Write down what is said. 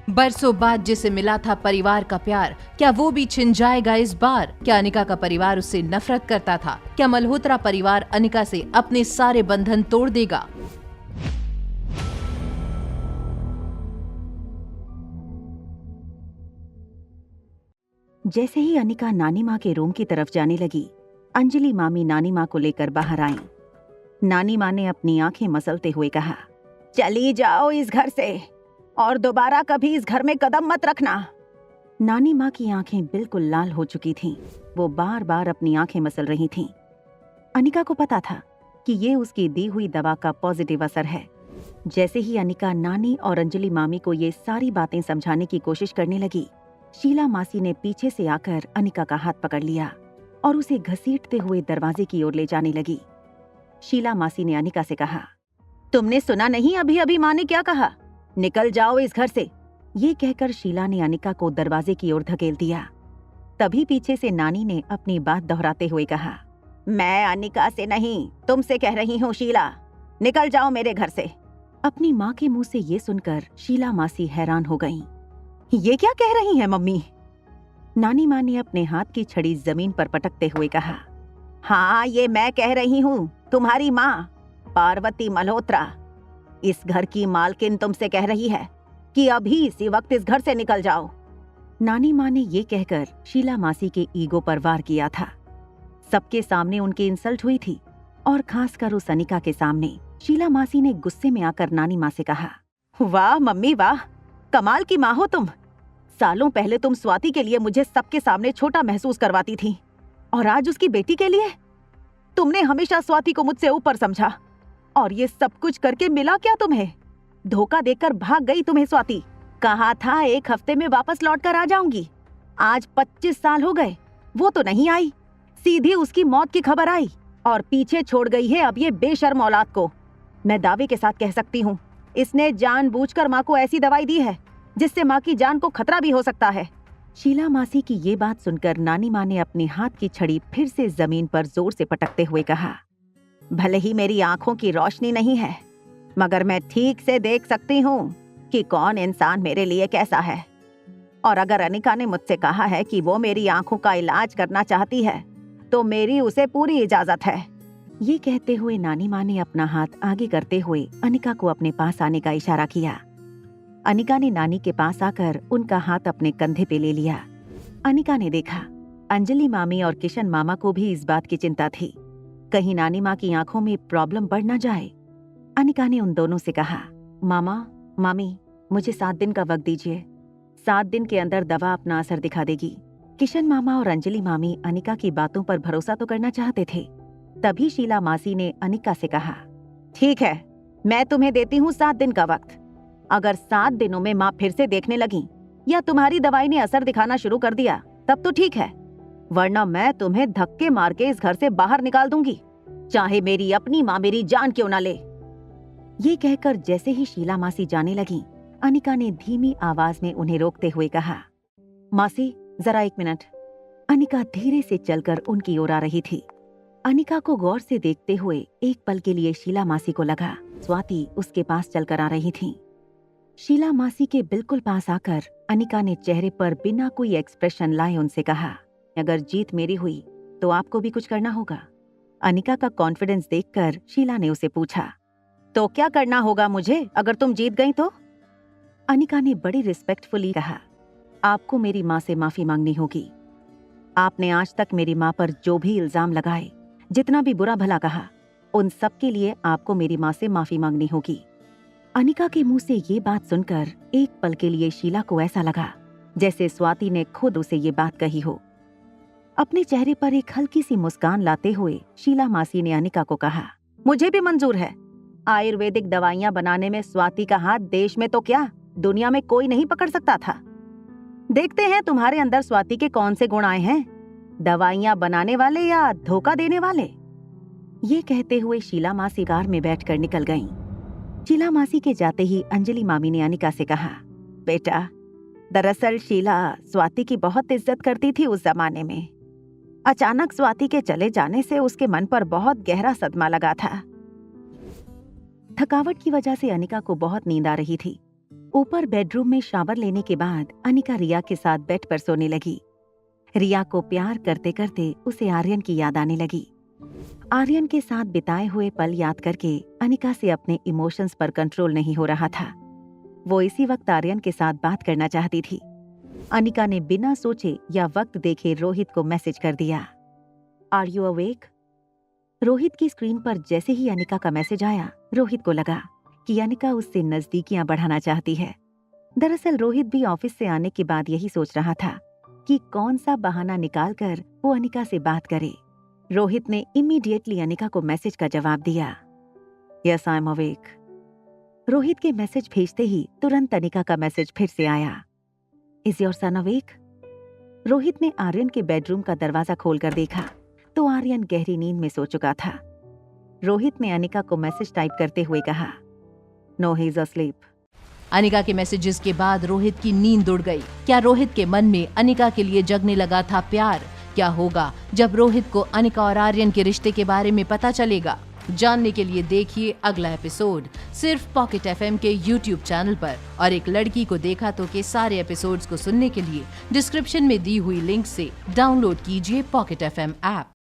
बरसों बाद जिसे मिला था परिवार का प्यार, क्या वो भी छिन जाएगा इस बार? क्या अनिका का परिवार उससे नफरत करता था? क्या मल्होत्रा परिवार अनिका से अपने सारे बंधन तोड़ देगा? जैसे ही अनिका नानी माँ के रूम की तरफ जाने लगी, अंजलि मामी नानी माँ को लेकर बाहर आईं। नानी माँ ने अपनी आंखें मसलते हुए कहा, चली जाओ इस घर से और दोबारा कभी इस घर में कदम मत रखना। नानी माँ की आंखें बिल्कुल लाल हो चुकी थीं। वो बार बार अपनी आंखें मसल रही थीं। अनिका को पता था कि ये उसकी दी हुई दवा का पॉजिटिव असर है। जैसे ही अनिका नानी और अंजलि मामी को ये सारी बातें समझाने की कोशिश करने लगी, शीला मासी ने पीछे से आकर अनिका का हाथ पकड़ लिया और उसे घसीटते हुए दरवाजे की ओर ले जाने लगी। शीला मासी ने अनिका से कहा, तुमने सुना नहीं अभी अभी माँ ने क्या कहा? निकल जाओ इस घर से। ये कहकर शीला ने अनिका को दरवाजे की ओर धकेल दिया। तभी पीछे से नानी ने अपनी बात दोहराते हुए कहा, मैं अनिका से नहीं, तुमसे कह रही हूँ शीला, निकल जाओ मेरे घर से। अपनी माँ के मुंह से ये सुनकर शीला मासी हैरान हो गईं। ये क्या कह रही हैं मम्मी? नानी माँ ने अपने हाथ की छड़ी जमीन पर पटकते हुए कहा, हाँ ये मैं कह रही हूँ, तुम्हारी माँ पार्वती मल्होत्रा। इस घर की मालकिन तुमसे कह रही है कि अभी इसी वक्त इस घर से निकल जाओ। नानी माँ ने ये कहकर शीला मासी के ईगो पर वार किया था। सबके सामने उनकी इंसल्ट हुई थी और खासकर उस अनिका के सामने। शीला मासी ने गुस्से में आकर नानी माँ से कहा, वाह मम्मी वाह, कमाल की माँ हो तुम। सालों पहले तुम स्वाति के लिए मुझे सबके सामने छोटा महसूस करवाती थी और आज उसकी बेटी के लिए तुमने हमेशा स्वाति को मुझसे ऊपर समझा। और ये सब कुछ करके मिला क्या तुम्हें? धोखा देकर भाग गई तुम्हें स्वाति। कहा था 1 हफ्ते में वापस लौट कर आ जाऊंगी। आज 25 साल हो गए, वो तो नहीं आई। सीधी उसकी मौत की खबर आई और पीछे छोड़ गई है अब ये बेशर्म औलाद को। मैं दावे के साथ कह सकती हूँ, इसने जानबूझकर माँ को ऐसी दवाई दी है जिससे माँ की जान को खतरा भी हो सकता है। शीला मासी की ये बात सुनकर नानी माँ ने अपने हाथ की छड़ी फिर से जमीन पर जोर से पटकते हुए कहा, भले ही मेरी आंखों की रोशनी नहीं है, मगर मैं ठीक से देख सकती हूँ कि कौन इंसान मेरे लिए कैसा है। और अगर अनिका ने मुझसे कहा है कि वो मेरी आंखों का इलाज करना चाहती है, तो मेरी उसे पूरी इजाजत है। ये कहते हुए नानी माँ ने अपना हाथ आगे करते हुए अनिका को अपने पास आने का इशारा किया। अनिका ने नानी के पास आकर उनका हाथ अपने कंधे पे ले लिया। अनिका ने देखा अंजलि मामी और किशन मामा को भी इस बात की चिंता थी, कहीं नानी माँ की आंखों में प्रॉब्लम बढ़ न जाए। अनिका ने उन दोनों से कहा, मामा मामी मुझे 7 दिन का वक्त दीजिए। 7 दिन के अंदर दवा अपना असर दिखा देगी। किशन मामा और अंजलि मामी अनिका की बातों पर भरोसा तो करना चाहते थे। तभी शीला मासी ने अनिका से कहा, ठीक है, मैं तुम्हें देती हूँ 7 दिन का वक्त। अगर 7 दिनों में माँ फिर से देखने लगी या तुम्हारी दवाई ने असर दिखाना शुरू कर दिया तब तो ठीक है, वरना मैं तुम्हें धक्के मार के इस घर से बाहर निकाल दूंगी, चाहे मेरी अपनी माँ मेरी जान क्यों ना ले। ये कहकर जैसे ही शीला मासी जाने लगी, अनिका ने धीमी आवाज में उन्हें रोकते हुए कहा, मासी जरा 1 मिनट। अनिका धीरे से चलकर उनकी ओर आ रही थी। अनिका को गौर से देखते हुए एक पल के लिए शीला मासी को लगा स्वाति उसके पास चलकर आ रही थी। शीला मासी के बिल्कुल पास आकर अनिका ने चेहरे पर बिना कोई एक्सप्रेशन लाए उनसे कहा, अगर जीत मेरी हुई तो आपको भी कुछ करना होगा। अनिका का कॉन्फिडेंस देखकर शीला ने उसे पूछा, तो क्या करना होगा मुझे अगर तुम जीत गई तो? अनिका ने बड़ी रिस्पेक्टफुली कहा, आपको मेरी माँ से माफी मांगनी होगी। आपने आज तक मेरी माँ पर जो भी इल्जाम लगाए, जितना भी बुरा भला कहा, उन सब के लिए आपको मेरी माँ से माफी मांगनी होगी। अनिका के मुंह से ये बात सुनकर एक पल के लिए शीला को ऐसा लगा जैसे स्वाति ने खुद उसे ये बात कही हो। अपने चेहरे पर एक हल्की सी मुस्कान लाते हुए शीला मासी ने अनिका को कहा, मुझे भी मंजूर है। आयुर्वेदिक दवाइयां बनाने में स्वाति का हाथ देश में तो क्या दुनिया में कोई नहीं पकड़ सकता था। देखते हैं तुम्हारे अंदर स्वाति के कौन से गुण आए हैं, दवाइयां बनाने वाले या धोखा देने वाले। ये कहते हुए शीला मासी कार में बैठकर निकल गईं। शीला मासी के जाते ही अंजलि मामी ने अनिका से कहा, बेटा दरअसल शीला स्वाति की बहुत इज्जत करती थी उस जमाने में। अचानक स्वाति के चले जाने से उसके मन पर बहुत गहरा सदमा लगा था। थकावट की वजह से अनिका को बहुत नींद आ रही थी। ऊपर बेडरूम में शावर लेने के बाद अनिका रिया के साथ बेड पर सोने लगी। रिया को प्यार करते करते उसे आर्यन की याद आने लगी। आर्यन के साथ बिताए हुए पल याद करके अनिका से अपने इमोशंस पर कंट्रोल नहीं हो रहा था। वो इसी वक्त आर्यन के साथ बात करना चाहती थी। अनिका ने बिना सोचे या वक्त देखे रोहित को मैसेज कर दिया, आर यू अवेक? रोहित की स्क्रीन पर जैसे ही अनिका का मैसेज आया, रोहित को लगा कि अनिका उससे नजदीकियां बढ़ाना चाहती है। दरअसल रोहित भी ऑफिस से आने के बाद यही सोच रहा था कि कौन सा बहाना निकालकर वो अनिका से बात करे। रोहित ने इमीडिएटली अनिका को मैसेज का जवाब दिया, yes I am awake. Rohit के मैसेज भेजते ही तुरंत अनिका का मैसेज फिर से आया, is your son awake? Rohit ने आर्यन के बेडरूम का दरवाजा खोलकर देखा तो आर्यन गहरी नींद में सो चुका था। रोहित ने अनिका को मैसेज टाइप करते हुए कहा, no he is asleep. Anika के मैसेजेस के बाद रोहित की नींद उड़ गई। क्या रोहित के मन में अनिका के लिए जगने लगा था प्यार? क्या होगा जब रोहित को अनिका और आर्यन के रिश्ते के बारे में पता चलेगा? जानने के लिए देखिए अगला एपिसोड सिर्फ पॉकेट एफएम के YouTube चैनल पर। और एक लड़की को देखा तो के सारे एपिसोड्स को सुनने के लिए डिस्क्रिप्शन में दी हुई लिंक से डाउनलोड कीजिए पॉकेट एफएम ऐप।